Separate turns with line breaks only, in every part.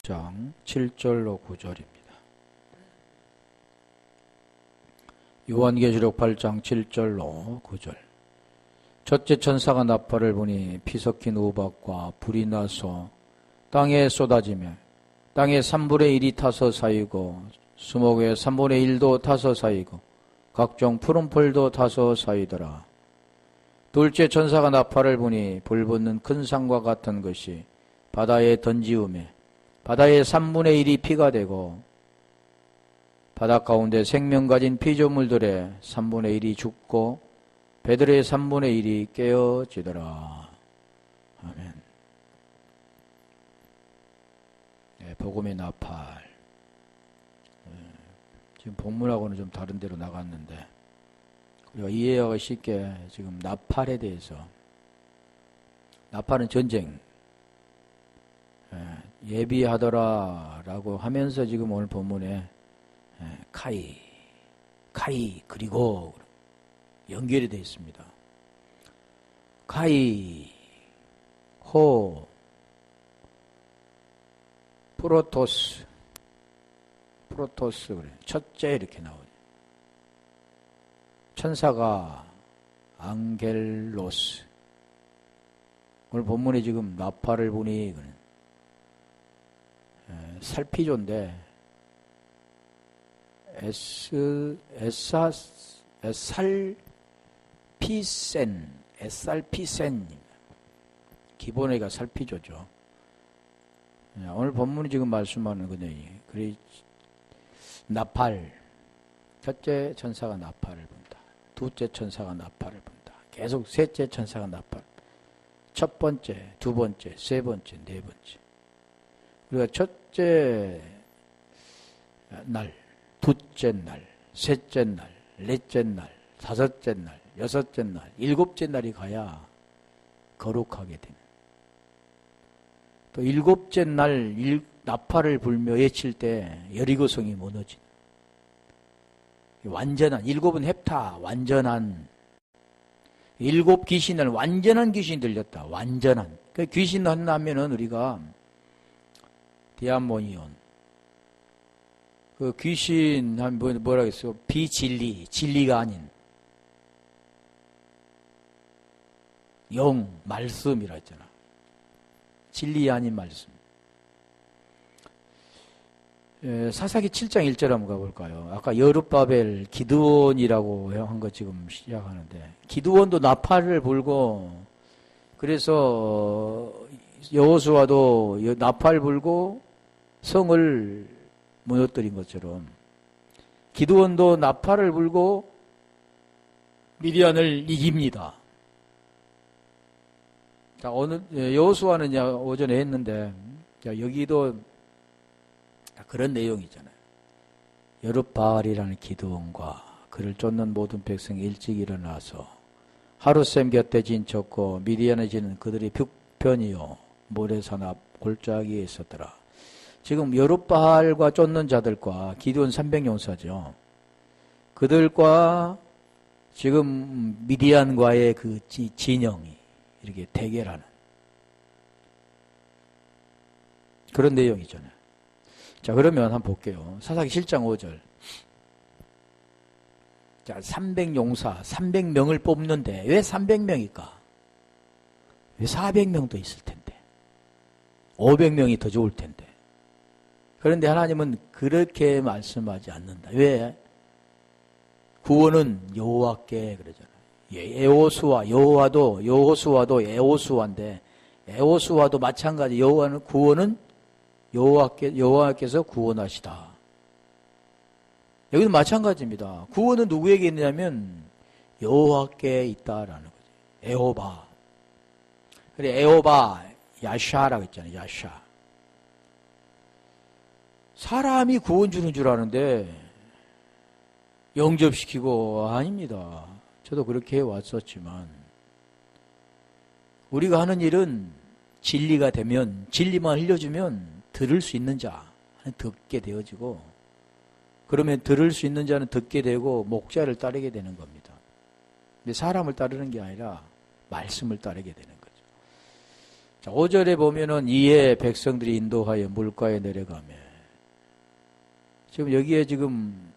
장 7절로 9절입니다. 요한계시록 8장 7절로 9절. 첫째 천사가 나팔을 부니 피 섞인 우박과 불이 나서 땅에 쏟아지며 땅의 3분의 1이 타서 쌓이고 수목의 3분의 1도 타서 쌓이고 각종 푸른 풀도 타서 쌓이더라. 둘째 천사가 나팔을 부니 불붙는 큰 산과 같은 것이 바다에 던지우매 바다의 3분의 1이 피가 되고 바다 가운데 생명 가진 피조물들의 3분의 1이 죽고 배들의 3분의 1이 깨어지더라. 아멘. 네, 복음의 나팔. 지금 본문하고는 좀 다른 데로 나갔는데 우리가 이해하기 쉽게 지금 나팔에 대해서, 나팔은 전쟁, 예비하더라 라고 하면서 지금 오늘 본문에 카이 그리고 연결이 되어 있습니다. 카이, 호, 프로토스 그래. 첫째 이렇게 나오죠. 천사가 앙겔로스. 오늘 본문에 지금 나팔을 보니 살피조인데 에살피센 기본의가 살피조죠. 오늘 본문이 지금 말씀하는 거네요. 그래 나팔, 첫째 천사가 나팔을 분다. 둘째 천사가 나팔을 분다. 계속 셋째 천사가 나팔. 첫 번째, 두 번째, 세 번째, 네 번째. 우리가 첫째 날, 둘째 날, 셋째 날, 넷째 날, 다섯째 날, 여섯째 날, 일곱째 날이 가야 거룩하게 되는. 또 일곱째 날 나팔을 불며 외칠 때 여리고성이 무너진. 완전한, 일곱은 헵타, 완전한. 일곱 귀신을 완전한 귀신이 들렸다. 완전한. 그 귀신 한다면은 우리가 디아모니온. 그 귀신 한 뭐라 했어요? 비진리, 진리가 아닌 영, 말씀이라 했잖아. 진리 아닌 말씀. 사사기 7장 1절 한번 가볼까요? 아까 여룹바벨, 기드온이라고 한 거 지금 시작하는데, 기드온도 나팔을 불고, 그래서 여호수아도 나팔 불고 성을 무너뜨린 것처럼, 기드온도 나팔을 불고 미디안을 이깁니다. 자, 오늘 여호수아는 오전에 했는데, 자, 여기도 그런 내용이잖아요. 여룹바알이라는 기드온과 그를 쫓는 모든 백성이 일찍 일어나서 하룻샘 곁에 진쳤고 미디안에 지는 그들이 북편이요 모래산 앞 골짜기에 있었더라. 지금 여룹바알과 쫓는 자들과 기드온 300용사죠. 그들과 지금 미디안과의 그 진영이 이렇게 대결하는 그런 내용이잖아요. 자, 그러면 한번 볼게요. 사사기 7장 5절. 자, 300용사, 300명을 뽑는데 왜 300명일까? 왜 400명도 있을 텐데. 500명이 더 좋을 텐데. 그런데 하나님은 그렇게 말씀하지 않는다. 왜? 구원은 여호와께 그러잖아요. 여호수아도 여호수아인데 여호수아도 마찬가지. 구원은 여호와께서 구원하시다. 여기도 마찬가지입니다. 구원은 누구에게 있느냐면 여호와께 있다라는 거죠. 에호바. 그래 에호바 야샤라고 했잖아요. 야샤. 사람이 구원 주는 줄 아는데 영접시키고 아닙니다. 저도 그렇게 해왔었지만 우리가 하는 일은 진리가 되면 진리만 흘려주면 들을 수 있는 자는 듣게 되어지고 그러면 들을 수 있는 자는 듣게 되고 목자를 따르게 되는 겁니다. 근데 사람을 따르는 게 아니라 말씀을 따르게 되는 거죠. 자, 5절에 보면은 이에 백성들이 인도하여 물가에 내려가며, 지금 여기에 지금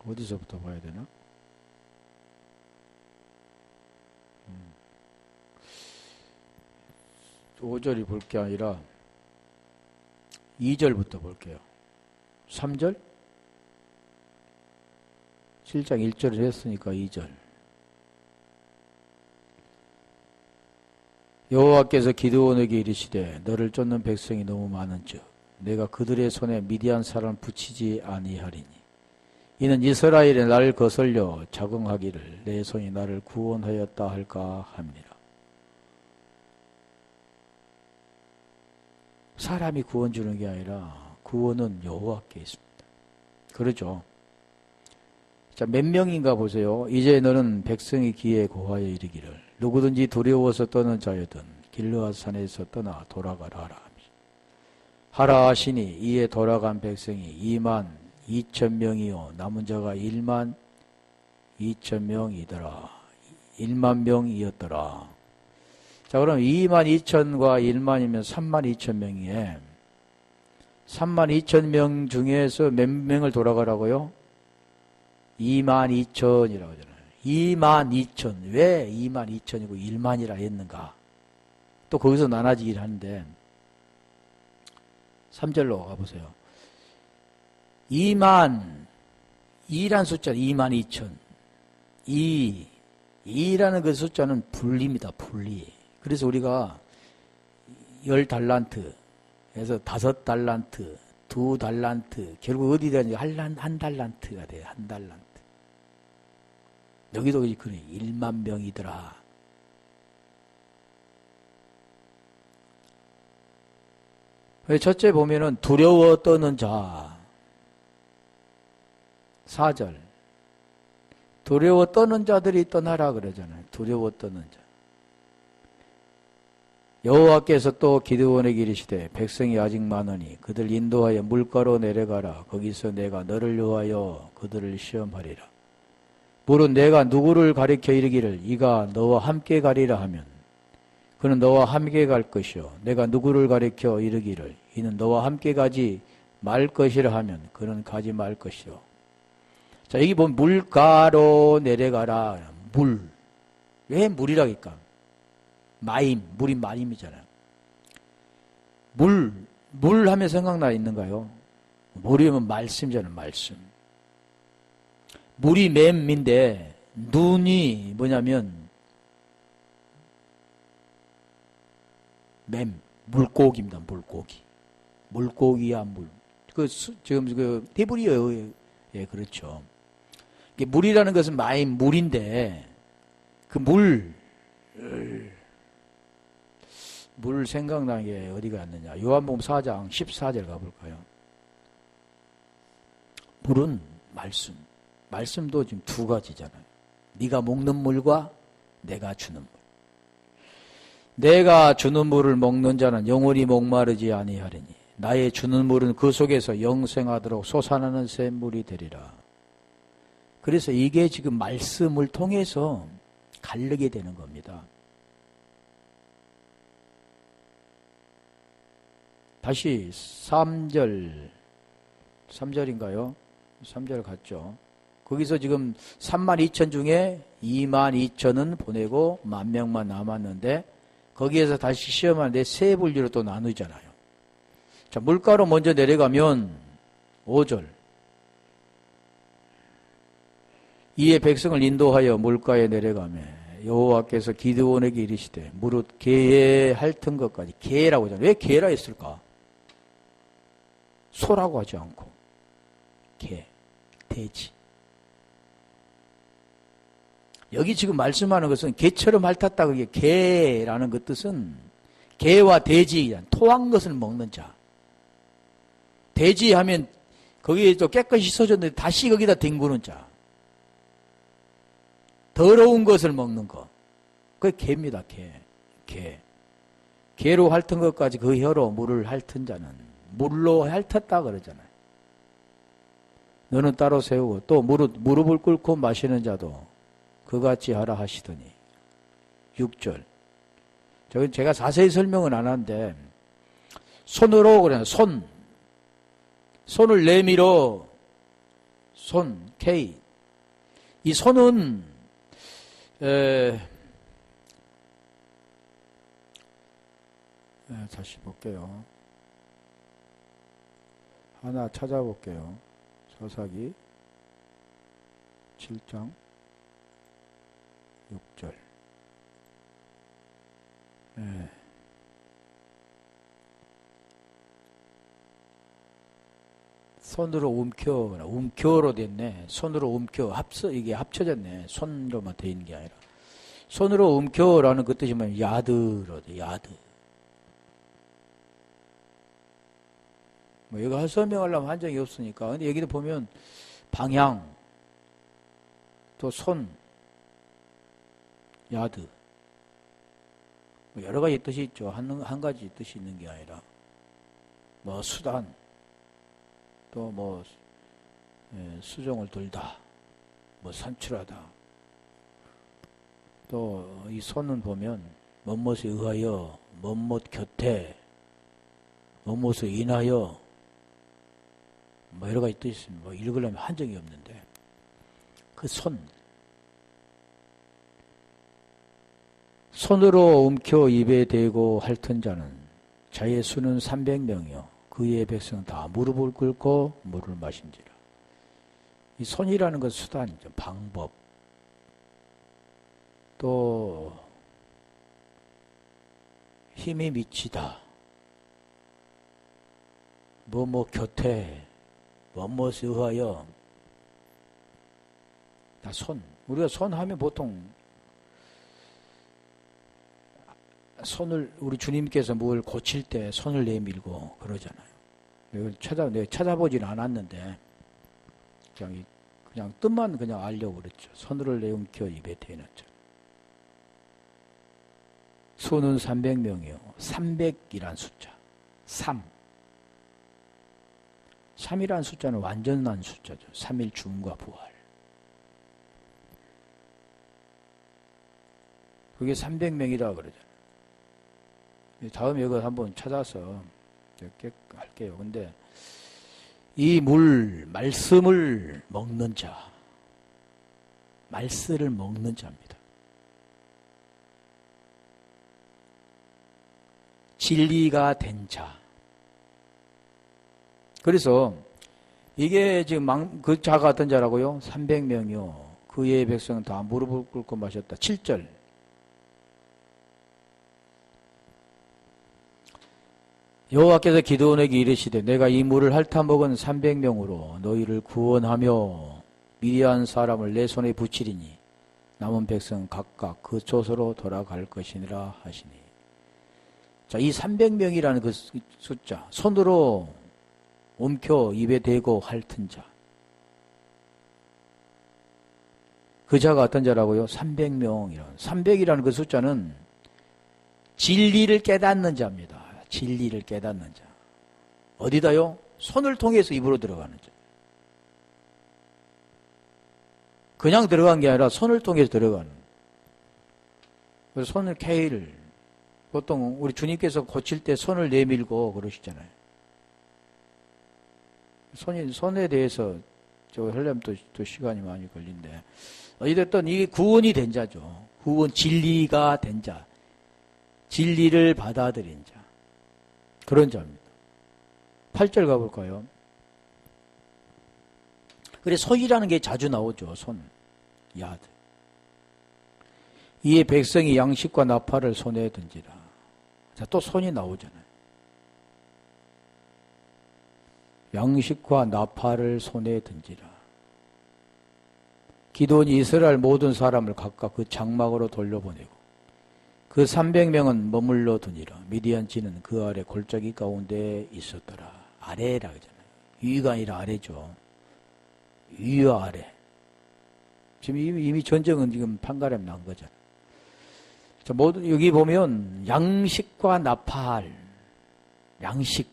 어디서부터 봐야 되나? 5절이 볼 게 아니라 2절부터 볼게요. 3절? 7장 1절을 했으니까 2절. 여호와께서 기드온에게 이르시되 너를 쫓는 백성이 너무 많은즉 내가 그들의 손에 미디안 사람을 붙이지 아니하리니 이는 이스라엘이 나를 거슬려 자긍하기를 내 손이 나를 구원하였다 할까 합니다. 사람이 구원 주는 게 아니라 구원은 여호와께 있습니다. 그러죠. 자, 몇 명인가 보세요. 이제 너는 백성의 귀에 고하여 이르기를 누구든지 두려워서 떠는 자여든 길르앗 산에서 떠나 돌아가라 하라 하시니 이에 돌아간 백성이 2만 2천 명이요 남은 자가 1만 2천 명이더라. 1만 명이었더라. 자, 그럼 2만 2천과 1만이면 3만 2천 명이에 3만 2천 명 중에서 몇 명을 돌아가라고요? 2만 2천이라고 하잖아요. 2만 2천. 왜 2만 2천이고 1만이라 했는가? 또 거기서 나눠지긴 하는데 3절로 가보세요. 2만 2란 숫자는 2만 2천. 2라는 그 숫자는 분리입니다. 분리. 그래서 우리가 10달란트 해서 5달란트, 2달란트, 결국 어디 되는지 한 달란트가 돼요. 한 달란트. 여기도 그래. 1만 명이더라. 첫째 보면은 두려워 떠는 자. 4절. 두려워 떠는 자들이 떠나라 그러잖아요. 두려워 떠는 자. 여호와께서 또 기드온에게 이르시되 백성이 아직 많으니 그들 인도하여 물가로 내려가라. 거기서 내가 너를 위하여 그들을 시험하리라. 물은 내가 누구를 가리켜 이르기를 이가 너와 함께 가리라 하면 그는 너와 함께 갈 것이요 내가 누구를 가리켜 이르기를 이는 너와 함께 가지 말 것이라 하면 그는 가지 말 것이요. 자, 여기 보면 물가로 내려가라. 물. 왜 물이라니까? 마임, 물이 마임이잖아요. 물 하면 생각나 있는가요? 물이면 말씀이잖아요, 말씀. 물이 맴인데 눈이 뭐냐면 물고기입니다. 물고기. 물고기야 물. 지금 히브리어에 그렇죠. 물이라는 것은 마임 물인데 그 물 생각나는 게 어디가 있느냐. 요한복음 4장 14절 가볼까요? 물은 말씀. 말씀도 지금 두 가지잖아요. 네가 먹는 물과 내가 주는 물. 내가 주는 물을 먹는 자는 영원히 목마르지 아니하리니 나의 주는 물은 그 속에서 영생하도록 솟아나는 샘물이 되리라. 그래서 이게 지금 말씀을 통해서 가르게 되는 겁니다. 다시 3절인가요? 3절 갔죠. 거기서 지금 3만 2천 중에 2만 2천은 보내고 1만 명만 남았는데 거기에서 다시 시험하는데 세 분류로 또 나누잖아요. 자, 물가로 먼저 내려가면 5절. 이에 백성을 인도하여 물가에 내려가며 여호와께서 기드온에게 이르시되 무릇 개에 핥은 것까지. 개라고 하잖아요. 왜 개라 했을까? 소라고 하지 않고 개, 돼지. 여기 지금 말씀하는 것은 개처럼 핥았다. 그게 개라는 그 뜻은 개와 돼지, 토한 것을 먹는 자. 돼지 하면 거기에 또 깨끗이 씻어졌는데 다시 거기다 뒹구는 자. 더러운 것을 먹는 것. 그게 개입니다. 개. 개로 핥은 것까지 그 혀로 물을 핥은 자는 물로 핥았다 그러잖아요. 너는 따로 세우고 또 무릎을 꿇고 마시는 자도 그같이 하라 하시더니. 6절. 저건 제가 자세히 설명은 안 하는데 손으로 그래 손을 내밀어 K. 이 손은 다시 볼게요. 하나 찾아볼게요. 사사기 7장 6절. 손으로 움켜로 됐네. 손으로 움켜 이게 합쳐졌네. 손으로만 돼 있는 게 아니라 손으로 움켜라는 그 뜻이 뭐냐면 야드로 돼. 야드. 뭐 이거 설명하려면 한 적이 없으니까. 근데 여기도 보면 방향, 또 손, 야드. 뭐 여러 가지 뜻이 있죠. 한 가지 뜻이 있는 게 아니라 뭐 수단, 또 뭐 수종을 들다, 뭐 산출하다. 또 이 손은 보면 뭐뭇에 의하여, 뭐뭇 곁에, 뭐뭇에 인하여, 뭐 여러 가지 뜻이 있습니다. 뭐 읽으려면 한 적이 없는데 그 손으로 움켜 입에 대고 핥은 자는 자의 수는 300명이요 그의 백성은 다 무릎을 꿇고 물을 마신지라. 이 손이라는 건 수단이죠. 방법. 또 힘이 미치다. 뭐 곁에 뭐뭇에 의하여. 다 손. 우리가 손 하면 보통 손을 우리 주님께서 뭘 고칠 때 손을 내밀고 그러잖아요. 내가 찾아보진 않았는데 그냥 뜻만 그냥 알려고 그랬죠. 손으로 내움켜 입에 대놨죠. 수는 300명이요. 300이란 숫자. 3이란 숫자는 완전한 숫자죠. 3일 죽음과 부활. 그게 300명이라 그러잖아요. 다음에 이거 한번 찾아서 이렇게 할게요. 근데 이 말씀을 먹는 자, 말씀을 먹는 자입니다. 진리가 된 자. 그래서 이게 지금 그 자가 어떤 자라고요? 300명이요. 그의 백성은 다 무릎을 꿇고 마셨다. 7절. 여호와께서 기드온에게 이르시되 내가 이 물을 핥아 먹은 300명으로 너희를 구원하며 미디안 사람을 내 손에 붙이리니 남은 백성 각각 그 조소로 돌아갈 것이니라 하시니. 자, 이 300명이라는 그 숫자, 손으로 움켜 입에 대고 핥은 자. 그 자가 어떤 자라고요? 300명이라는. 300이라는 그 숫자는 진리를 깨닫는 자입니다. 진리를 깨닫는 자. 어디다요? 손을 통해서 입으로 들어가는 자. 그냥 들어간 게 아니라 손을 통해서 들어가는. 그래서 손을 K를 보통 우리 주님께서 고칠 때 손을 내밀고 그러시잖아요. 손에 대해서 저 하려면 또 시간이 많이 걸린데 어찌됐든 이게 구원이 된 자죠. 구원 진리가 된 자. 진리를 받아들인 자. 그런 자입니다. 8절 가볼까요? 그래, 손이라는 게 자주 나오죠. 손, 야드. 이에 백성이 양식과 나팔을 손에 든지라. 자, 또 손이 나오잖아요. 양식과 나팔을 손에 든지라. 기드온이 이스라엘 모든 사람을 각각 그 장막으로 돌려보내고 그 300명은 머물러 두니라. 미디안지는 그 아래 골짜기 가운데 있었더라. 아래라 그러잖아요. 위가 아니라 아래죠. 위와 아래. 지금 이미 전쟁은 지금 판가름 난 거잖아요. 자, 여기 보면 양식과 나팔. 양식.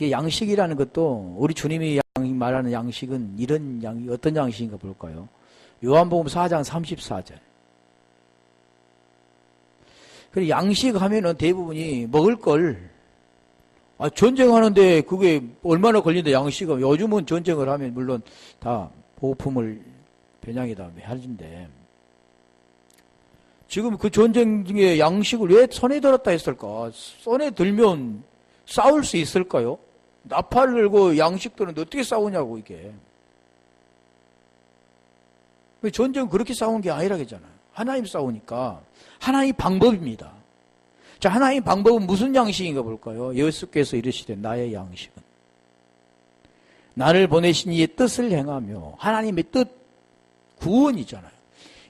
양식이라는 것도 우리 주님이 말하는 양식은 이런 어떤 양식인가 볼까요? 요한복음 4장 34절. 그리고 양식 하면은 대부분이 먹을 걸, 전쟁하는데 그게 얼마나 걸린다, 양식은. 요즘은 전쟁을 하면 물론 다 보급품을 배양에다 하는데, 지금 그 전쟁 중에 양식을 왜 손에 들었다 했을까? 손에 들면 싸울 수 있을까요? 나팔 들고 양식 들었는데 어떻게 싸우냐고, 이게. 전쟁은 그렇게 싸우는 게 아니라 그랬잖아요. 하나님 싸우니까. 하나님 방법입니다. 자, 하나님 방법은 무슨 양식인가 볼까요? 예수께서 이르시되 나의 양식은 나를 보내신 이의 뜻을 행하며, 하나님의 뜻, 구원이잖아요.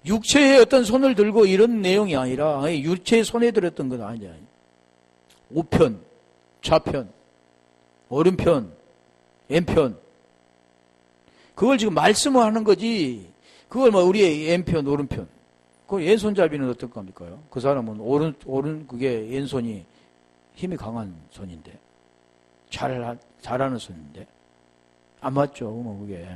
육체의 어떤 손을 들고 이런 내용이 아니라, 육체의 손에 들었던 건 아니야. 우편, 좌편, 오른편, 왼편. 그걸 지금 말씀을 하는 거지. 그걸 우리의 왼편, 오른편. 그 왼손잡이는 어떨 겁니까요? 그 사람은 그게 왼손이 힘이 강한 손인데. 잘하는 손인데. 안 맞죠, 그게.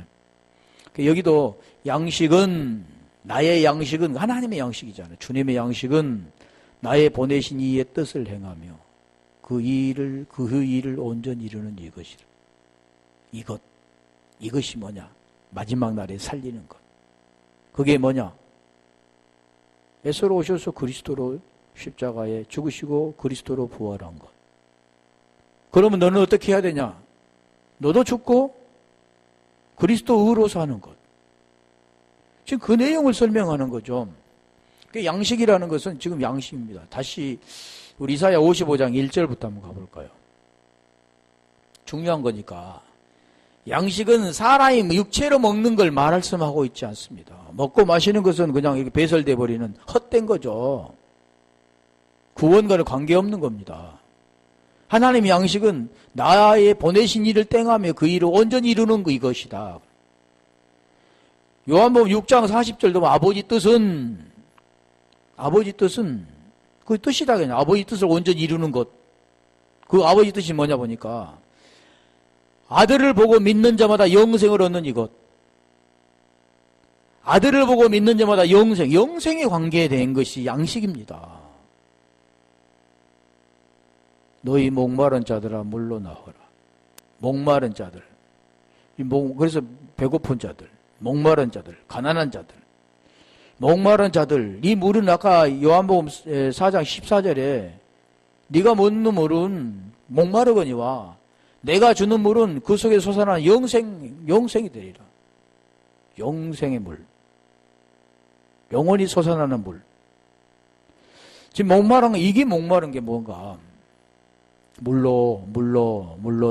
여기도 양식은, 나의 양식은 하나님의 양식이잖아요. 주님의 양식은 나의 보내신 이의 뜻을 행하며 그 일을 온전히 이루는 이것이라. 이것이 뭐냐? 마지막 날에 살리는 것. 그게 뭐냐? 예수로 오셔서 그리스도로 십자가에 죽으시고 그리스도로 부활한 것. 그러면 너는 어떻게 해야 되냐? 너도 죽고 그리스도 의로 사는 것. 지금 그 내용을 설명하는 거죠. 양식이라는 것은 지금 양식입니다. 다시 우리 이사야 55장 1절부터 한번 가볼까요? 중요한 거니까. 양식은 사람이 육체로 먹는 걸 말씀하고 있지 않습니다. 먹고 마시는 것은 그냥 이렇게 배설돼 버리는 헛된 거죠. 구원과는 관계없는 겁니다. 하나님의 양식은 나의 보내신 일을 땡하며 그 일을 온전히 이루는 거, 이것이다. 요한복음 6장 40절도 아버지 뜻은 그 뜻이다. 그냥 아버지 뜻을 온전히 이루는 것. 그 아버지 뜻이 뭐냐 보니까 아들을 보고 믿는 자마다 영생을 얻는 이것. 아들을 보고 믿는 자마다 영생에 관계된 것이 양식입니다. 너희 목마른 자들아 물로 나오라. 목마른 자들. 그래서 배고픈 자들, 목마른 자들, 가난한 자들. 목마른 자들, 이 물은 아까 요한복음 4장 14절에 네가 먹는 물은 목마르거니와 내가 주는 물은 그 속에 솟아나는 영생이 되리라. 영생의 물. 영원히 솟아나는 물. 지금 이게 목마른 게 뭔가? 물로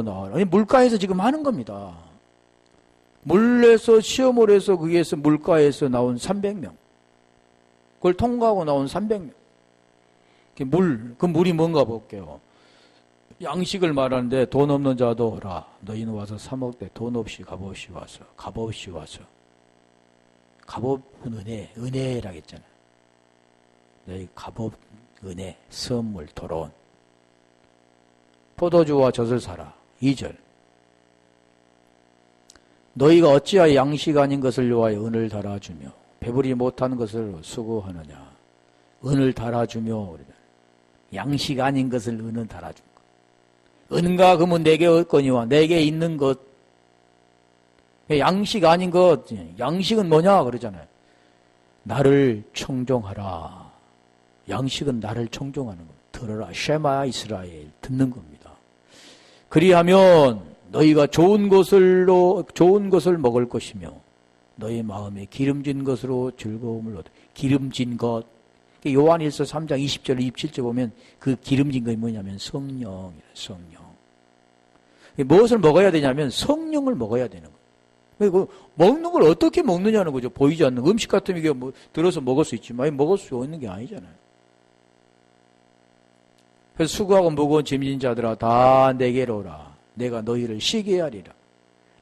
나와라. 아니, 물가에서 지금 하는 겁니다. 물에서 시험을 해서 거기에서 물가에서 나온 300명. 그걸 통과하고 나온 300명. 그 물이 뭔가 볼게요. 양식을 말하는데 돈 없는 자도 오라. 너희는 와서 사 먹되 돈 없이 값없이 와서. 값없은 은혜라고 했잖아요. 너희 값없 은혜, 선물, 도론. 포도주와 젖을 사라. 2절. 너희가 어찌하여 양식 아닌 것을 요하여 은을 달아주며 배부르지 못하는 것을 수고하느냐. 은을 달아주며. 양식 아닌 것을 은은 달아준 것. 은과 금은 내게 얻거니와 내게 있는 것. 양식 아닌 것. 양식은 뭐냐 그러잖아요. 나를 청종하라. 양식은 나를 청종하는 것. 들어라. 쉐마 이스라엘. 듣는 겁니다. 그리하면 너희가 좋은 것을 먹을 것이며 너희 마음에 기름진 것으로 즐거움을 얻어. 기름진 것. 요한일서 3장 20절 27절 보면 그 기름진 것이 뭐냐면 성령. 무엇을 먹어야 되냐면 성령을 먹어야 되는 거예요. 그리고 먹는 걸 어떻게 먹느냐는 거죠. 보이지 않는 음식 같으면 이게 들어서 먹을 수 있지만 먹을 수 있는 게 아니잖아요. 그래서 수고하고 무거운 짐진 자들아 다 내게로 오라. 내가 너희를 쉬게 하리라.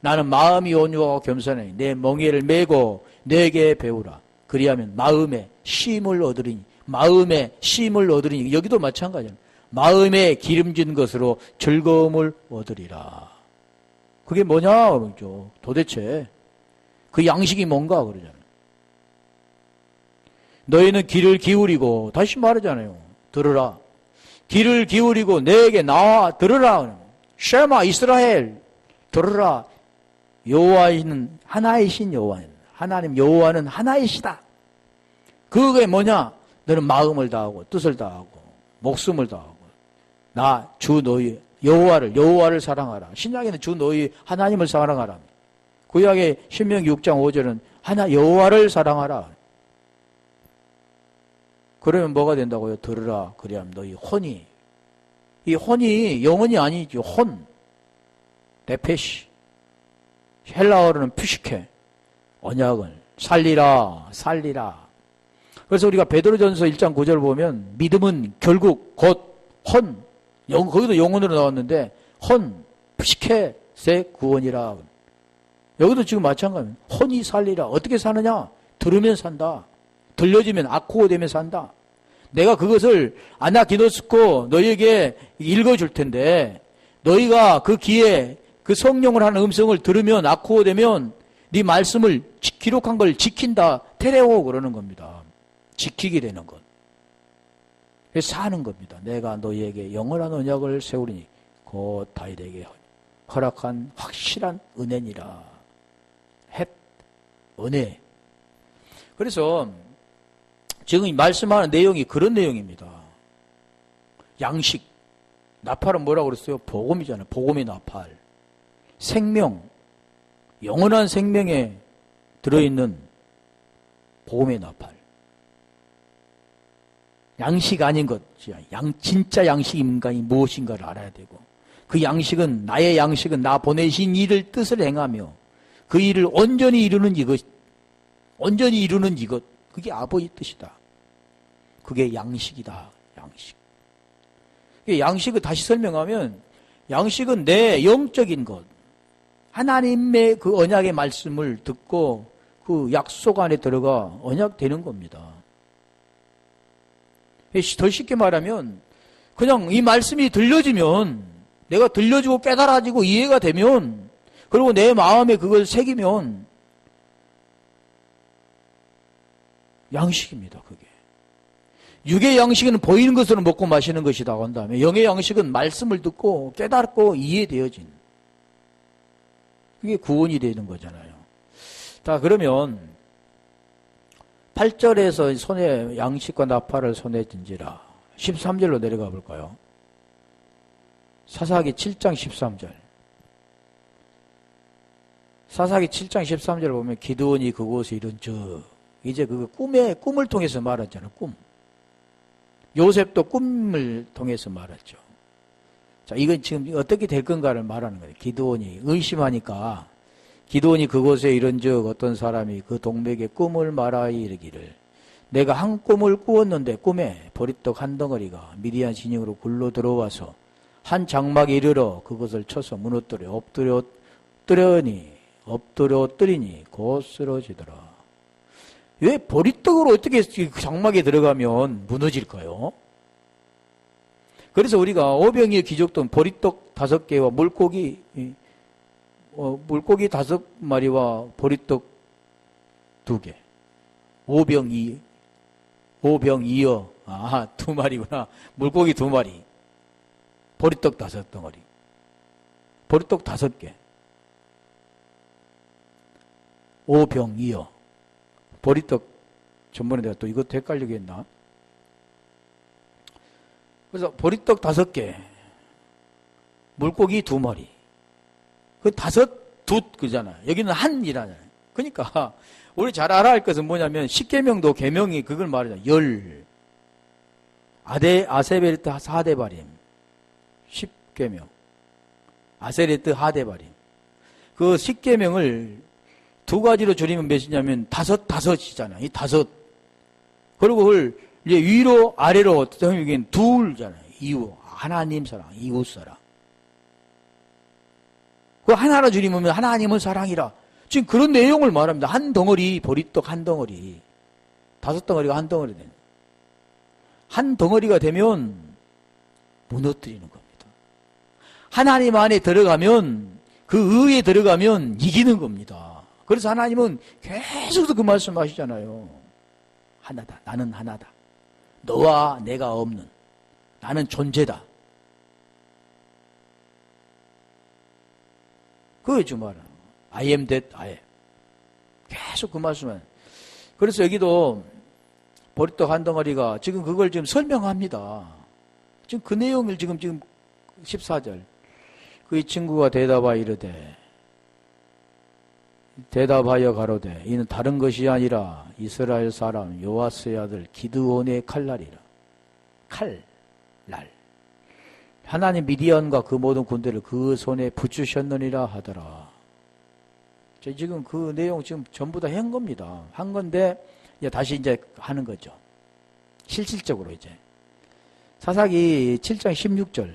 나는 마음이 온유하고 겸손하니 내 멍에를 메고 내게 배우라. 그리하면 마음에 쉼을 얻으리니. 여기도 마찬가지예요. 마음에 기름진 것으로 즐거움을 얻으리라. 그게 뭐냐? 그러죠. 도대체 그 양식이 뭔가 그러잖아요. 너희는 귀를 기울이고, 다시 말하잖아요. 들으라. 귀를 기울이고 내게 나와 들으라. 쉐마 이스라엘 들으라. 여호와는 하나이신 여호와는, 하나님 여호와는 하나이시다. 그게 뭐냐? 너는 마음을 다하고 뜻을 다하고 목숨을 다하고 나 주 너희 여호와를 사랑하라. 신약에는 주 너희 하나님을 사랑하라. 구약의 신명기 6장 5절은 하나 여호와를 사랑하라. 그러면 뭐가 된다고요? 들으라. 그래야 너희 혼이, 이 혼이 영혼이 아니죠. 혼, 데페시, 헬라어로는 푸시케, 언약을 살리라. 그래서 우리가 베드로전서 1장 9절 보면 믿음은 결국 곧 혼, 거기도 영혼으로 나왔는데 혼, 푸시케, 세 구원이라. 여기도 지금 마찬가지입니다. 혼이 살리라. 어떻게 사느냐? 들으면 산다. 들려지면 아코고 되면 산다. 내가 그것을 아나기노스코 너희에게 읽어줄 텐데 너희가 그 귀에 그 성령을 하는 음성을 들으면 아코고 되면 네 말씀을 기록한 걸 지킨다. 테레오 그러는 겁니다. 지키게 되는 것. 사는 겁니다. 내가 너희에게 영원한 언약을 세우리니 곧 다윗에게 허락한 확실한 은혜니라. 햇, 은혜. 그래서 지금 말씀하는 내용이 그런 내용입니다. 양식. 나팔은 뭐라고 그랬어요? 복음이잖아요. 복음의 나팔. 생명. 영원한 생명에 들어있는 복음의 나팔. 양식 아닌 것. 진짜 양식인가 무엇인가를 알아야 되고 그 양식은 나의 양식은 나 보내신 이를 뜻을 행하며 그 일을 온전히 이루는 이것. 그게 아버지 뜻이다. 그게 양식이다. 양식. 양식을 다시 설명하면 양식은 내 영적인 것. 하나님의 그 언약의 말씀을 듣고 그 약속 안에 들어가 언약되는 겁니다. 더 쉽게 말하면 그냥 이 말씀이 들려지면 내가 들려지고 깨달아지고 이해가 되면 그리고 내 마음에 그걸 새기면 양식입니다. 그게. 육의 양식은 보이는 것으로 먹고 마시는 것이다 한 다음에 영의 양식은 말씀을 듣고 깨닫고 이해되어진 그게 구원이 되는 거잖아요. 자, 그러면 8절에서 손에 양식과 나팔을 손에 든지라 13절로 내려가 볼까요? 사사기 7장 13절. 사사기 7장 13절 보면 기드온이 그곳에 이른즉 이제 그 꿈을 통해서 말했잖아요. 꿈. 요셉도 꿈을 통해서 말했죠. 자, 이건 지금 어떻게 될 건가를 말하는 거예요. 기드온이 의심하니까 기드온이 그곳에 이른즉 어떤 사람이 그 동백의 꿈을 말하여 이르기를 내가 한 꿈을 꾸었는데 꿈에 보리떡 한 덩어리가 미디안 진영으로 굴러 들어와서 한 장막에 이르러 그것을 쳐서 무너뜨려 엎드려뜨리니 곧 쓰러지더라. 왜 보리떡으로 어떻게 장막에 들어가면 무너질까요? 그래서 우리가 오병이의 기적도 보리떡 5개와 물고기 5마리와 보리떡 2개. 오병이어. 2마리구나. 물고기 2마리. 보리떡 5덩어리. 보리떡 5개. 오병이어. 보리떡 전번에 내가 또 이것도 헷갈리게 했나? 그래서 보리떡 5개. 물고기 2마리. 그 5 그잖아요. 여기는 한이라잖아요. 그러니까 우리 잘 알아야 할 것은 뭐냐면 십계명도 계명이 그걸 말하잖아요. 아세베르트 하데바림 10계명 아세베르트 하데바림 그 10계명을 2가지로 줄이면 몇이냐면 5이잖아요. 이 5. 그리고 그걸 이제 위로 아래로 여기는 2잖아요. 이웃 하나님 사랑, 이웃 사랑. 그 하나로 줄이면 하나님은 사랑이라. 지금 그런 내용을 말합니다. 한 덩어리 보리떡 한 덩어리 5덩어리가 한 덩어리 되는. 한 덩어리가 되면 무너뜨리는 겁니다. 하나님 안에 들어가면, 그 의에 들어가면 이기는 겁니다. 그래서 하나님은 계속 그 말씀 하시잖아요. 하나다. 나는 하나다. 너와 내가 없는. 나는 존재다. 그거죠, 말은. I am that I am. 계속 그 말씀을. 그래서 여기도 보리떡 한 덩어리가 지금 그걸 지금 설명합니다. 지금 그 내용을 지금 14절. 그 친구가 대답하여 이르되 대답하여 가로되 이는 다른 것이 아니라 이스라엘 사람 요아스의 아들 기드온의 칼날이라. 칼날. 하나님 미디안과 그 모든 군대를 그 손에 붙이셨느니라 하더라. 지금 그 내용 지금 전부 다 한 겁니다. 한 건데 이제 다시 이제 하는 거죠. 실질적으로 이제 사사기 7장 16절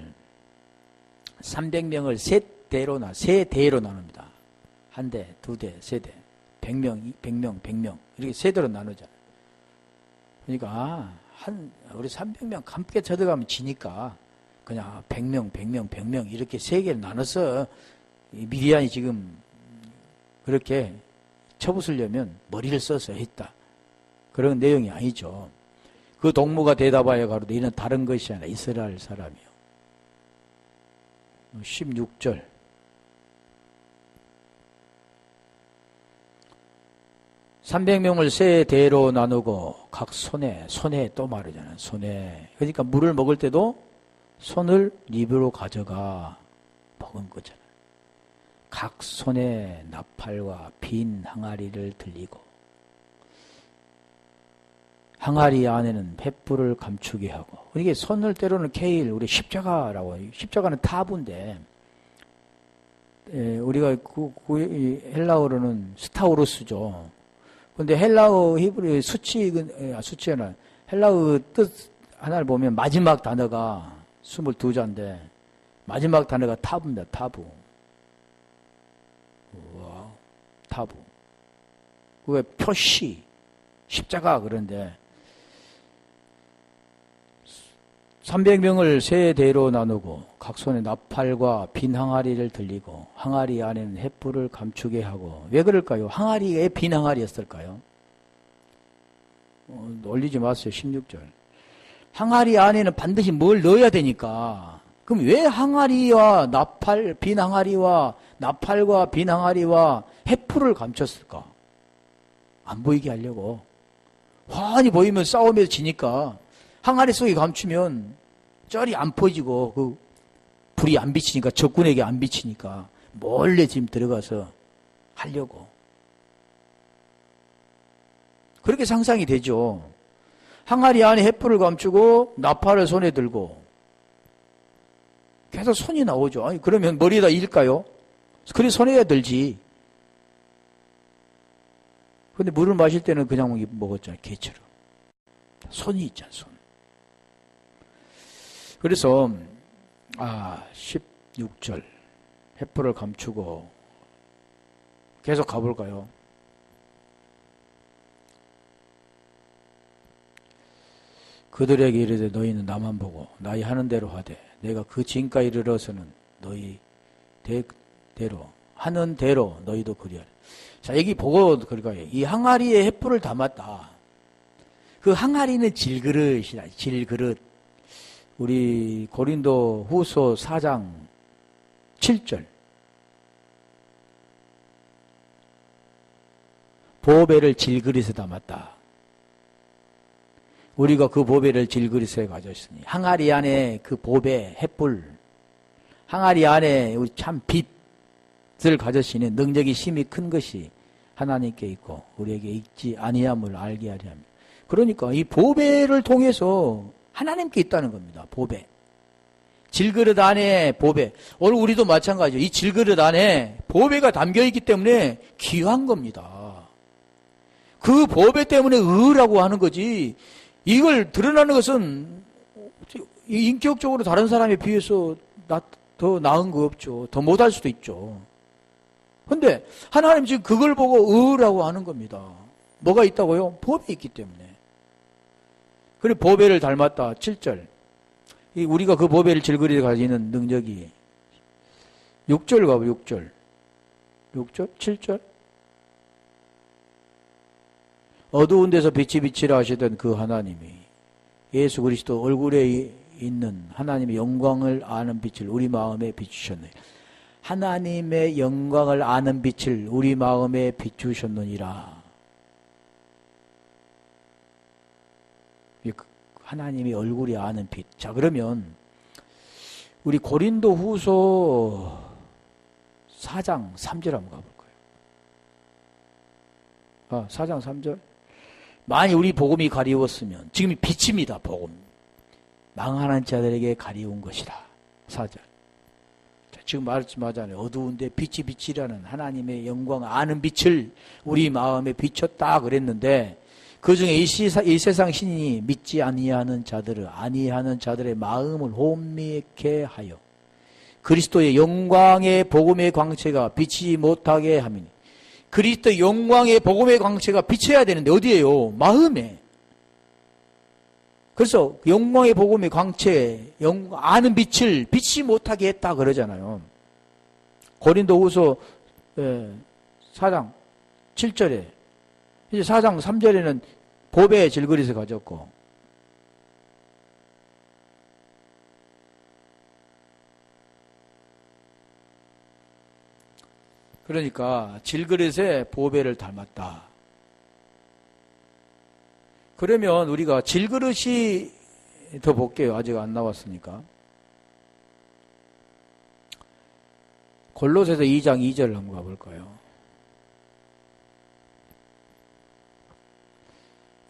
300명을 세 대로 나눕니다. 한 대, 두 대, 세 대, 100명, 100명 이렇게 세 대로 나누잖아요. 그러니까 우리 300명 함께 쳐들어가면 지니까 그냥 100명 이렇게 세 개를 나눠서 미디안이 지금 그렇게 쳐부수려면 머리를 써서 했다. 그런 내용이 아니죠. 그 동무가 대답하여 가로되 이는 다른 것이 아니라 이스라엘 사람이요. 16절 300명을 세 대로 나누고 각 손에 또 말하잖아요. 손에. 그러니까 물을 먹을 때도 손을 입으로 가져가 먹은 거잖아요. 각 손에 나팔과 빈 항아리를 들리고 항아리 안에는 횃불을 감추게 하고. 이게 손을 때로는 케일, 우리 십자가라고. 십자가는 타부인데 우리가 헬라어로는 스타우로스죠. 근데 헬라어 히브리 수치에는 헬라어 뜻 하나를 보면 마지막 단어가 22자인데 마지막 단어가 타부입니다. 타부. 우와, 타부. 그게 표시, 십자가 그런데 300명을 세 대로 나누고 각 손에 나팔과 빈 항아리를 들리고 항아리 안에는 횃불을 감추게 하고. 왜 그럴까요? 항아리가 왜 빈 항아리였을까요? 놀리지 마세요. 16절. 항아리 안에는 반드시 뭘 넣어야 되니까. 그럼 왜 항아리와 빈 항아리와 나팔과 빈 항아리와 횃불을 감췄을까? 안 보이게 하려고. 환히 보이면 싸우면서 지니까 항아리 속에 감추면 쩔이 안 퍼지고 그 불이 안 비치니까, 적군에게 안 비치니까 몰래 지금 들어가서 하려고. 그렇게 상상이 되죠. 항아리 안에 횃불을 감추고 나팔을 손에 들고 계속 손이 나오죠. 아니 그러면 머리에다 일까요? 그래 손에다 들지. 근데 물을 마실 때는 그냥 먹었잖아요. 개처럼. 손이 있잖아, 손. 그래서 16절 횃불을 감추고 계속 가볼까요? 그들에게 이르되 너희는 나만 보고 나의 하는 대로 하되 내가 그 진가에 이르러서는 너희 대로 하는 대로 너희도 그리하라. 자, 여기 보고 그럴까요? 이 항아리에 횃불을 담았다. 그 항아리는 질그릇이라, 질그릇. 우리 고린도 후서 4장 7절. 보배를 질그릇에 담았다. 우리가 그 보배를 질그릇에 가졌으니 항아리 안에 그 보배, 횃불, 항아리 안에 우리 참 빛을 가졌으니 능력이 심히 큰 것이 하나님께 있고 우리에게 있지 아니함을 알게 하려 합니다. 그러니까 이 보배를 통해서 하나님께 있다는 겁니다. 보배. 질그릇 안에 보배. 오늘 우리도 마찬가지죠. 이 질그릇 안에 보배가 담겨있기 때문에 귀한 겁니다. 그 보배 때문에 의라고 하는 거지. 이걸 드러나는 것은 인격적으로 다른 사람에 비해서 더 나은 거 없죠. 더 못할 수도 있죠. 근데 하나님 지금 그걸 보고 의라고 하는 겁니다. 뭐가 있다고요? 보배 있기 때문에. 그리고 보배를 닮았다. 7절. 우리가 그 보배를 질그리에 가지는 능력이 6절 가봐 6절 7절 어두운 데서 빛이 비치라 하시던 그 하나님이 예수 그리스도 얼굴에 있는 하나님의 영광을 아는 빛을 우리 마음에 비추셨네. 하나님의 영광을 아는 빛을 우리 마음에 비추셨느니라. 하나님의 얼굴이 아는 빛. 자, 그러면 우리 고린도 후서 4장 3절 한번 가볼까요? 4장 3절. 만일 우리 복음이 가리웠으면, 지금 빛입니다, 복음. 망하는 자들에게 가리운 것이라. 4절. 자, 지금 말씀하잖아요. 어두운데 빛이 빛이라는 하나님의 영광 아는 빛을 우리 마음에 비췄다 그랬는데, 그 중에 이 세상 신이 믿지 아니하는 자들의 마음을 혼미케 하여 그리스도의 영광의 복음의 광채가 비치지 못하게 함이니. 그리스도의 영광의 복음의 광채가 비쳐야 되는데 어디에요? 마음에. 그래서 영광의 복음의 광채, 아는 빛을 비치지 못하게 했다 그러잖아요. 고린도후서 4장 7절에 이제 4장 3절에는 보배의 질그릇을 가졌고, 그러니까 질그릇에 보배를 닮았다. 그러면 우리가 질그릇이 더 볼게요. 아직 안 나왔으니까. 골로새서 2장 2절 한번 가볼까요?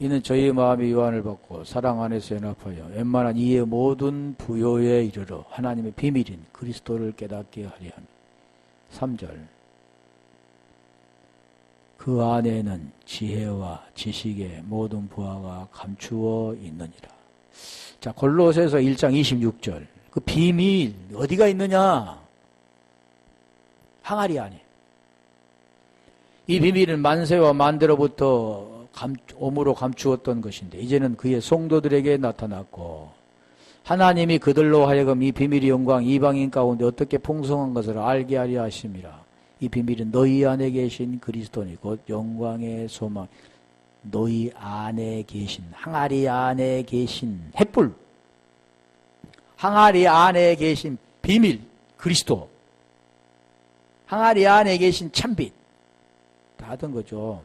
이는 저희의 마음이 유한을 받고 사랑 안에서 연합하여 웬만한 이의 모든 부요에 이르러 하나님의 비밀인 그리스도를 깨닫게 하려 합니다. 3절. 그 안에는 지혜와 지식의 모든 부하가 감추어 있느니라. 자, 골로새서 1장 26절. 그 비밀 어디가 있느냐? 항아리 안에. 이 비밀은 만세와 만대로부터 오므로 감추었던 것인데 이제는 그의 성도들에게 나타났고, 하나님이 그들로 하여금 이 비밀의 영광 이방인 가운데 어떻게 풍성한 것을 알게 하려 하심이라. 이 비밀은 너희 안에 계신 그리스도니 곧 영광의 소망. 너희 안에 계신, 항아리 안에 계신 햇불, 항아리 안에 계신 비밀 그리스도, 항아리 안에 계신 참빛 다 하던 거죠.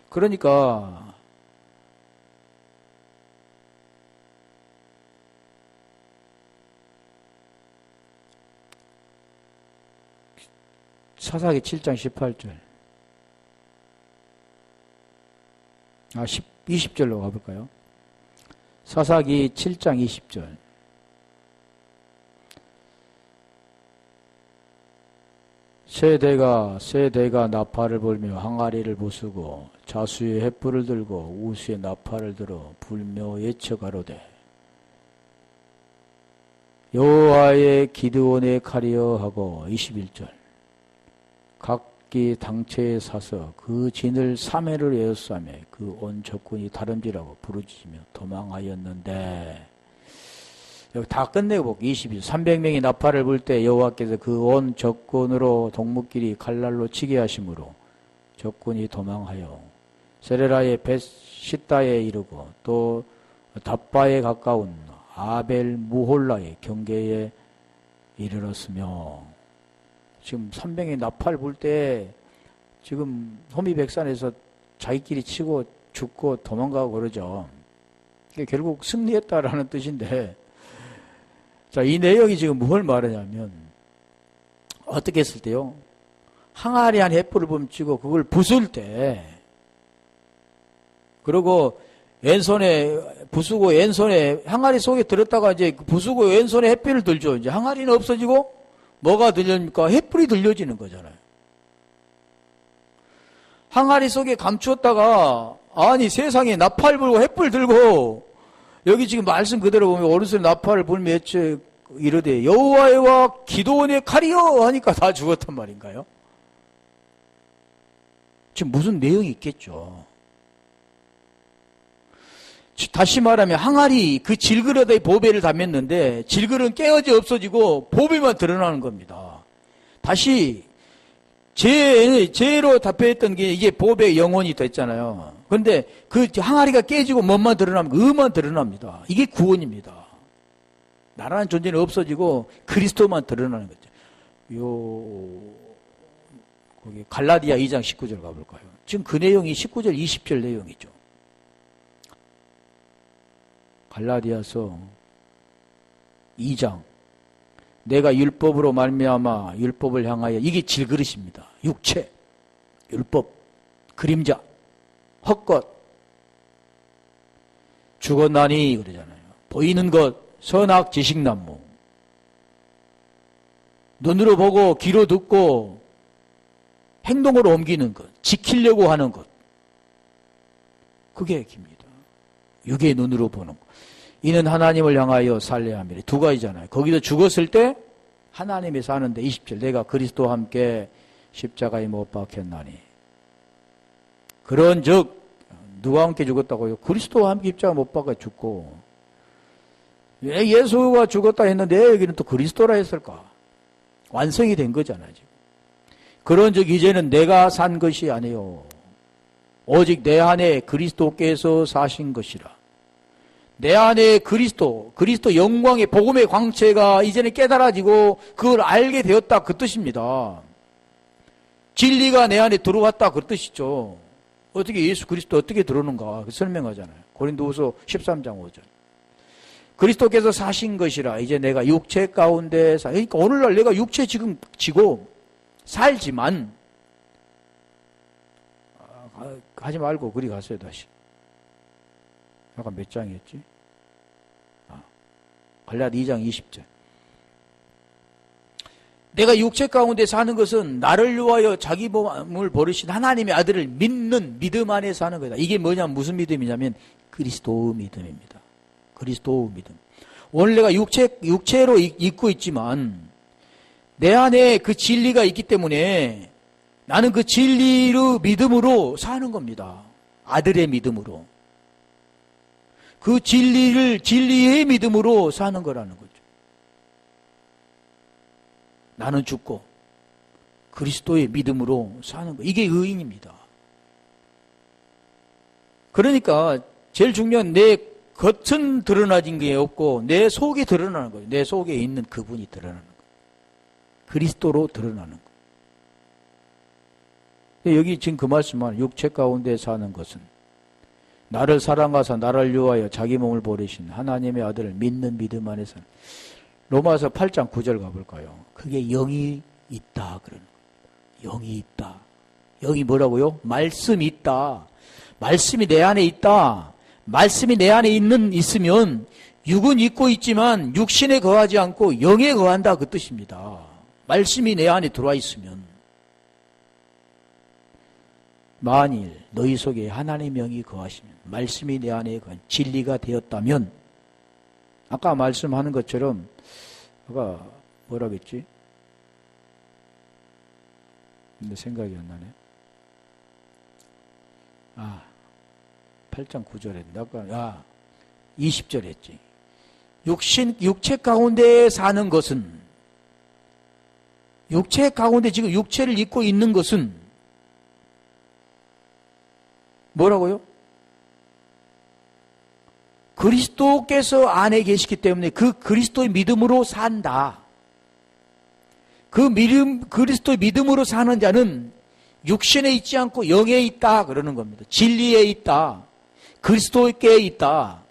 그러니까 사사기 7장 18절 20절로 가볼까요? 사사기 7장 20절. 세대가 나팔을 불며 항아리를 부수고 자수의 횃불을 들고 우수의 나팔을 들어 불며 외쳐 가로되 여호와의 기드온의 칼이여 하고. 21절. 각기 당체에 사서 그 진을 3회를 에워싸매 그 온 적군이 다름질하고 부르짖으며 도망하였는데, 여기 다 끝내고 볼게요. 22절. 300명이 나팔을 불 때 여호와께서 그 온 적군으로 동무끼리 칼날로 치게 하심으로 적군이 도망하여 세레라의 벳시다에 이르고 또 답바에 가까운 아벨 무홀라의 경계에 이르렀으며. 지금 300명이 나팔 불 때 지금 호미백산에서 자기끼리 치고 죽고 도망가고 그러죠. 결국 승리했다라는 뜻인데, 자, 이 내용이 지금 뭘 말하냐면 어떻게 했을 때요? 항아리 안 횃불을 범치고 그걸 부술 때, 그리고 왼손에 부수고 왼손에 항아리 속에 들었다가 이제 부수고 왼손에 햇불을 들죠. 이제 항아리는 없어지고 뭐가 들려집니까? 햇불이 들려지는 거잖아요. 항아리 속에 감추었다가 아니 세상에 나팔 불고 햇불 들고, 여기 지금 말씀 그대로 보면 오른손에 나팔을 불며 외쳐 이르되 여호와의 기드온의 칼이여 하니까 다 죽었단 말인가요? 지금 무슨 내용이 있겠죠. 다시 말하면 항아리 그 질그릇에 보배를 담았는데 질그릇은 깨어져 없어지고 보배만 드러나는 겁니다. 다시 죄로 답했던 게 이게 보배의 영혼이 됐잖아요. 그런데 그 항아리가 깨지고 뭐만 드러나면 의만 드러납니다. 이게 구원입니다. 나라는 존재는 없어지고 그리스도만 드러나는 거죠. 거기 갈라디아 2장 19절 가볼까요? 지금 그 내용이 19절 20절 내용이죠. 갈라디아서 2장. 내가 율법으로 말미암아 율법을 향하여, 이게 질그릇입니다. 육체, 율법, 그림자, 헛것, 죽었나니 그러잖아요. 보이는 것, 선악 지식난무. 눈으로 보고 귀로 듣고 행동으로 옮기는 것, 지키려고 하는 것. 그게 깁니다. 육의 눈으로 보는 것. 이는 하나님을 향하여 살려야 합니다. 두 가지잖아요. 거기서 죽었을 때 하나님이 사는데 20절 내가 그리스도와 함께 십자가에 못 박혔나니. 그런즉 누가 함께 죽었다고요? 그리스도와 함께 십자가 못 박아 죽고. 왜 예수가 죽었다 했는데 여기는 또 그리스도라 했을까? 완성이 된 거잖아요. 지금. 그런즉 이제는 내가 산 것이 아니요 오직 내 안에 그리스도께서 사신 것이라. 내 안에 그리스도 영광의 복음의 광채가 이제는 깨달아지고 그걸 알게 되었다 그 뜻입니다. 진리가 내 안에 들어왔다 그 뜻이죠. 어떻게 예수 그리스도 어떻게 들어오는가 설명하잖아요. 고린도후서 13장 5절. 그리스도께서 사신 것이라. 이제 내가 육체 가운데 그러니까 오늘날 내가 육체 지금 지고 살지만 하지 말고 그리 갔어요. 다시 아까 몇 장이었지? 갈라디아 2장 20절. 내가 육체 가운데 사는 것은 나를 위하여 자기 몸을 버리신 하나님의 아들을 믿는 믿음 안에 사는 거다. 이게 뭐냐면 무슨 믿음이냐면 그리스도 믿음입니다. 그리스도 믿음. 오늘 내가 육체로 있고 있지만 내 안에 그 진리가 있기 때문에 나는 그 진리로 믿음으로 사는 겁니다. 아들의 믿음으로. 그 진리의 믿음으로 사는 거라는 거죠. 나는 죽고 그리스도의 믿음으로 사는 거. 이게 의인입니다. 그러니까 제일 중요한 내 겉은 드러나진 게 없고 내 속이 드러나는 거예요. 내 속에 있는 그분이 드러나는 거예요. 그리스도로 드러나는 거예요. 여기 지금 그 말씀은 육체 가운데 사는 것은 나를 사랑하사 나를 위하여 자기 몸을 버리신 하나님의 아들을 믿는 믿음 안에 사는. 로마서 8장 9절 가볼까요? 그게 영이 있다 그러는 거예요. 영이 있다. 영이 뭐라고요? 말씀이 있다. 말씀이 내 안에 있다. 말씀이 내 안에 있으면 육은 있고 있지만 육신에 거하지 않고 영에 거한다 그 뜻입니다. 말씀이 내 안에 들어와 있으면. 만일 너희 속에 하나님의 영이 거하시면 말씀이 내 안에 거한 진리가 되었다면 아까 말씀하는 것처럼 아까 뭐라 그랬지? 근데 생각이 안 나네. 8장 9절 했는데 아까 20절 했지. 육체 가운데 사는 것은 육체 가운데 지금 육체를 입고 있는 것은 뭐라고요? 그리스도께서 안에 계시기 때문에 그 그리스도의 믿음으로 산다. 그리스도의 믿음으로 사는 자는 육신에 있지 않고 영에 있다 그러는 겁니다. 진리에 있다. 그리스도께 있다.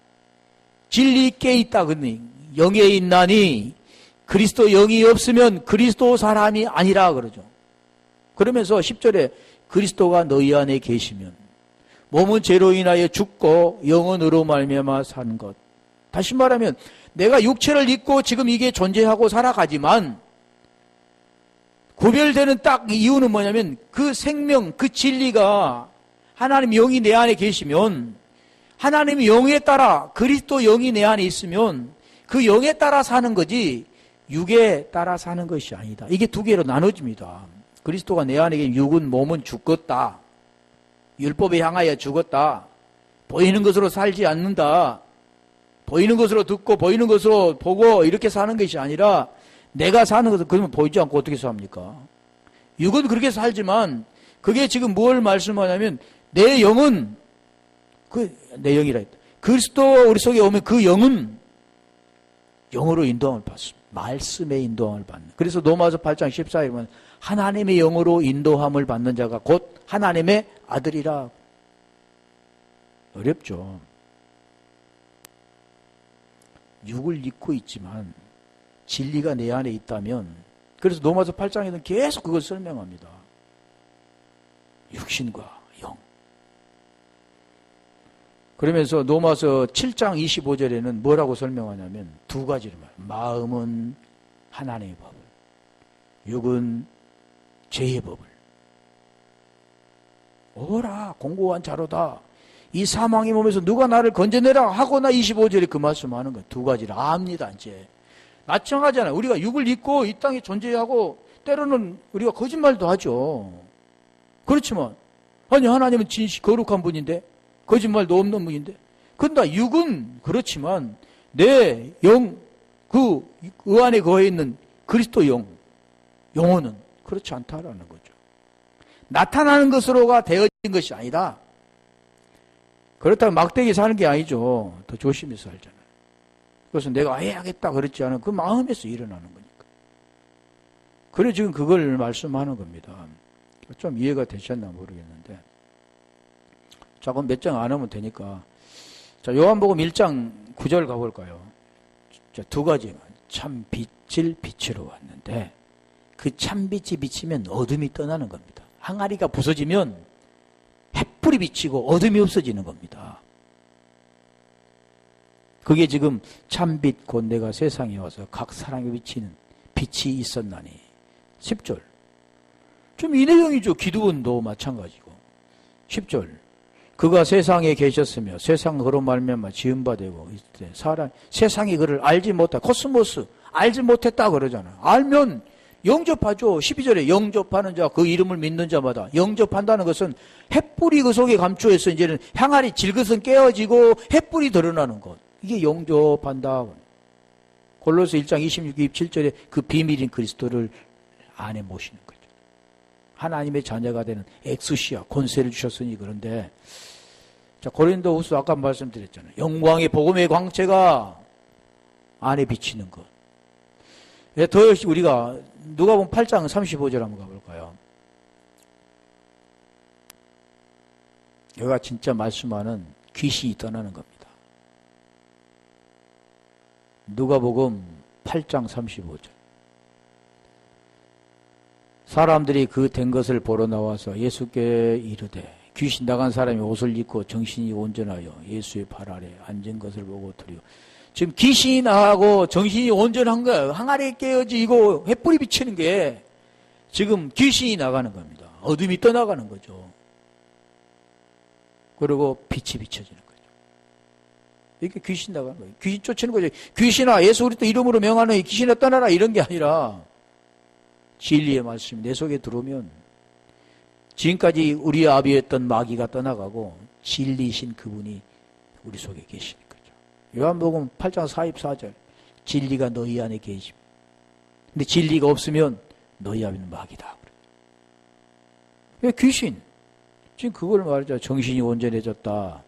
진리께 있다. 근데 영에 있나니 그리스도 영이 없으면 그리스도 사람이 아니라 그러죠. 그러면서 10절에 그리스도가 너희 안에 계시면 몸은 죄로 인하여 죽고 영혼으로 말미암아 사는 것. 다시 말하면 내가 육체를 입고 지금 이게 존재하고 살아가지만 구별되는 딱 이유는 뭐냐면 그 생명, 그 진리가 하나님 영이 내 안에 계시면 하나님의 영에 따라 그리스도 영이 내 안에 있으면 그 영에 따라 사는 거지 육에 따라 사는 것이 아니다. 이게 두 개로 나눠집니다. 그리스도가 내 안에 계신 육은 몸은 죽었다. 율법에 향하여 죽었다. 보이는 것으로 살지 않는다. 보이는 것으로 듣고 보이는 것으로 보고 이렇게 사는 것이 아니라 내가 사는 것은 그러면 보이지 않고 어떻게 삽니까? 육은 그렇게 살지만 그게 지금 뭘 말씀하냐면 내 영은 내 영이라 했다. 그리스도 우리 속에 오면 그 영은 영으로 인도함을 받습니다. 말씀의 인도함을 받는. 그래서 로마서 8장 14절에 보면 하나님의 영으로 인도함을 받는 자가 곧 하나님의 아들이라. 어렵죠. 육을 입고 있지만 진리가 내 안에 있다면, 그래서 로마서 8장에는 계속 그걸 설명합니다. 육신과 영. 그러면서 로마서 7장 25절에는 뭐라고 설명하냐면 두 가지를 말해요. 마음은 하나님의 법을, 육은 죄의 법을. 오라 공고한 자로다. 이 사망의 몸에서 누가 나를 건져내라 하거나 25절에 그 말씀하는 거예요. 두 가지를 압니다. 이제 마찬가지잖아요. 우리가 육을 입고 이 땅에 존재하고 때로는 우리가 거짓말도 하죠. 그렇지만 아니 하나님은 진실 거룩한 분인데 거짓말도 없는 분인데, 근데 육은 그렇지만 내 영, 그 안에 거해 있는 그리스도 영혼은 그렇지 않다라는 거죠. 나타나는 것으로가 되어진 것이 아니다. 그렇다면 막대기 사는 게 아니죠. 더 조심해서 살잖아요. 그래서 내가 해야겠다 그렇지 않은 그 마음에서 일어나는 거니까. 그래 지금 그걸 말씀하는 겁니다. 좀 이해가 되셨나 모르겠는데. 자, 그럼 몇 장 안 하면 되니까. 자, 요한복음 1장 9절 가볼까요? 자, 두 가지. 참 빛을 비추러 왔는데 그 참빛이 비치면 어둠이 떠나는 겁니다. 항아리가 부서지면 햇불이 비치고 어둠이 없어지는 겁니다. 그게 지금 참빛 곧 내가 세상에 와서 각 사람에게 비치는 빛이 있었나니. 10절. 좀 이 내용이죠. 기도원도 마찬가지고. 10절. 그가 세상에 계셨으며 세상 그로 말미암아 지은 바 되고 사람 세상이 그를 알지 못하 코스모스 알지 못했다 그러잖아요. 알면 영접하죠. 12절에 영접하는 자 그 이름을 믿는 자마다. 영접한다는 것은 햇불이 그 속에 감추어서 이제는 향알이 질것은 깨어지고 햇불이 드러나는 것. 이게 영접한다. 골로새 1장 26, 27절에 그 비밀인 그리스도를 안에 모시는 거죠. 하나님의 자녀가 되는 엑스시아 권세를 주셨으니. 그런데 자, 고린도후서 아까 말씀드렸잖아요. 영광의 복음의 광채가 안에 비치는 것. 더 역시 우리가 누가복음 8장 35절 한번 가볼까요? 여기가 진짜 말씀하는 귀신이 떠나는 겁니다. 누가복음 8장 35절. 사람들이 그 된 것을 보러 나와서 예수께 이르되 귀신 나간 사람이 옷을 입고 정신이 온전하여 예수의 발 아래 앉은 것을 보고 드리오. 지금 귀신이 나가고 정신이 온전한 거예요. 항아리에 깨어지고 햇불이 비치는 게 지금 귀신이 나가는 겁니다. 어둠이 떠나가는 거죠. 그리고 빛이 비춰지는 거죠. 이렇게 귀신 나가는 거예요. 귀신 쫓는 거죠. 귀신아 예수 그리스도 이름으로 명하노니 귀신아 떠나라 이런 게 아니라 진리의 말씀이 내 속에 들어오면 지금까지 우리 아비였던 마귀가 떠나가고 진리이신 그분이 우리 속에 계시는 거죠. 요한복음 8장 44절. 진리가 너희 안에 계심. 근데 진리가 없으면 너희 안에는 마귀다. 귀신. 지금 그걸 말하죠. 정신이 온전해졌다.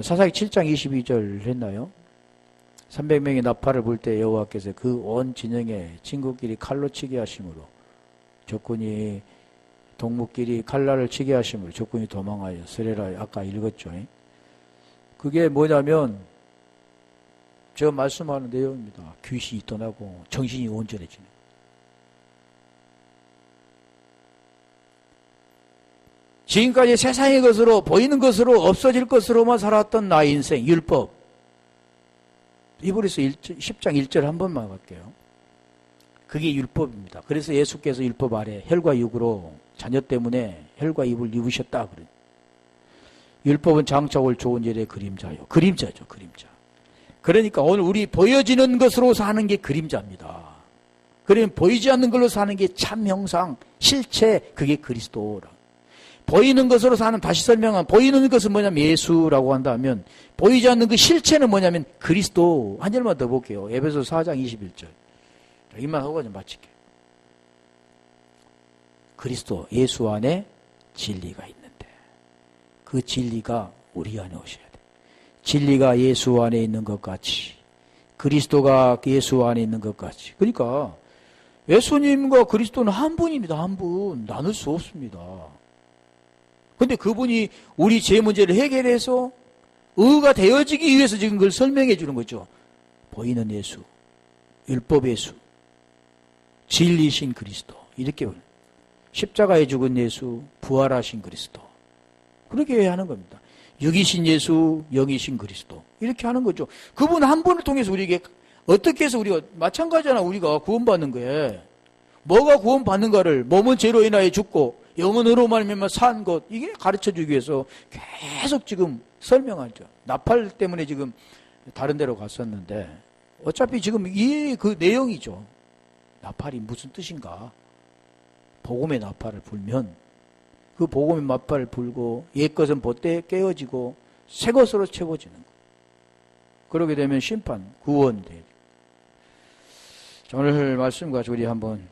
사사기 7장 22절 했나요? 300명의 나팔을 불 때 여호와께서 그 온 진영에 친구끼리 칼로 치게 하심으로 적군이 동무끼리 칼날을 치게 하심으로 적군이 도망하여 스레라. 아까 읽었죠. 그게 뭐냐면 제가 말씀하는 내용입니다. 귀신이 떠나고 정신이 온전해지는. 지금까지 세상의 것으로 보이는 것으로 없어질 것으로만 살았던 나의 인생 율법. 히브리서 10장 1절 한 번만 갈게요. 그게 율법입니다. 그래서 예수께서 율법 아래 혈과 육으로 자녀 때문에 혈과 입을 입으셨다 그래요. 율법은 장차 올 좋은 일의 그림자요. 그림자죠. 그림자. 그러니까 오늘 우리 보여지는 것으로 사는 게 그림자입니다. 그러면 보이지 않는 걸로 사는 게 참 형상, 실체, 그게 그리스도라. 보이는 것으로 사는, 다시 설명하면 보이는 것은 뭐냐면 예수라고 한다면 보이지 않는 그 실체는 뭐냐면 그리스도. 한 절만 더 볼게요. 에베소서 4장 21절. 이만 하고 좀 마칠게요. 그리스도, 예수 안에 진리가 있는데 그 진리가 우리 안에 오셔야 돼. 진리가 예수 안에 있는 것 같이, 그리스도가 예수 안에 있는 것 같이. 그러니까 예수님과 그리스도는 한 분입니다. 한 분. 나눌 수 없습니다. 근데 그분이 우리 죄 문제를 해결해서 의가 되어지기 위해서 지금 그걸 설명해 주는 거죠. 보이는 예수, 율법 예수, 진리신 그리스도. 이렇게 십자가에 죽은 예수, 부활하신 그리스도. 그렇게 하는 겁니다. 육이신 예수, 영이신 그리스도. 이렇게 하는 거죠. 그분 한 분을 통해서 우리에게 어떻게 해서 우리가, 마찬가지잖아. 우리가 구원받는 거에. 뭐가 구원받는가를, 몸은 죄로 인하여 죽고 영혼으로 말미암아 산 것, 이게 가르쳐주기 위해서 계속 지금 설명하죠. 나팔 때문에 지금 다른 데로 갔었는데 어차피 지금 이 그 내용이죠. 나팔이 무슨 뜻인가? 복음의 나팔을 불면 그 복음의 나팔을 불고 옛것은 벗대 깨어지고 새 것으로 채워지는 거. 그러게 되면 심판, 구원 되죠. 오늘 말씀 가지고 우리 한번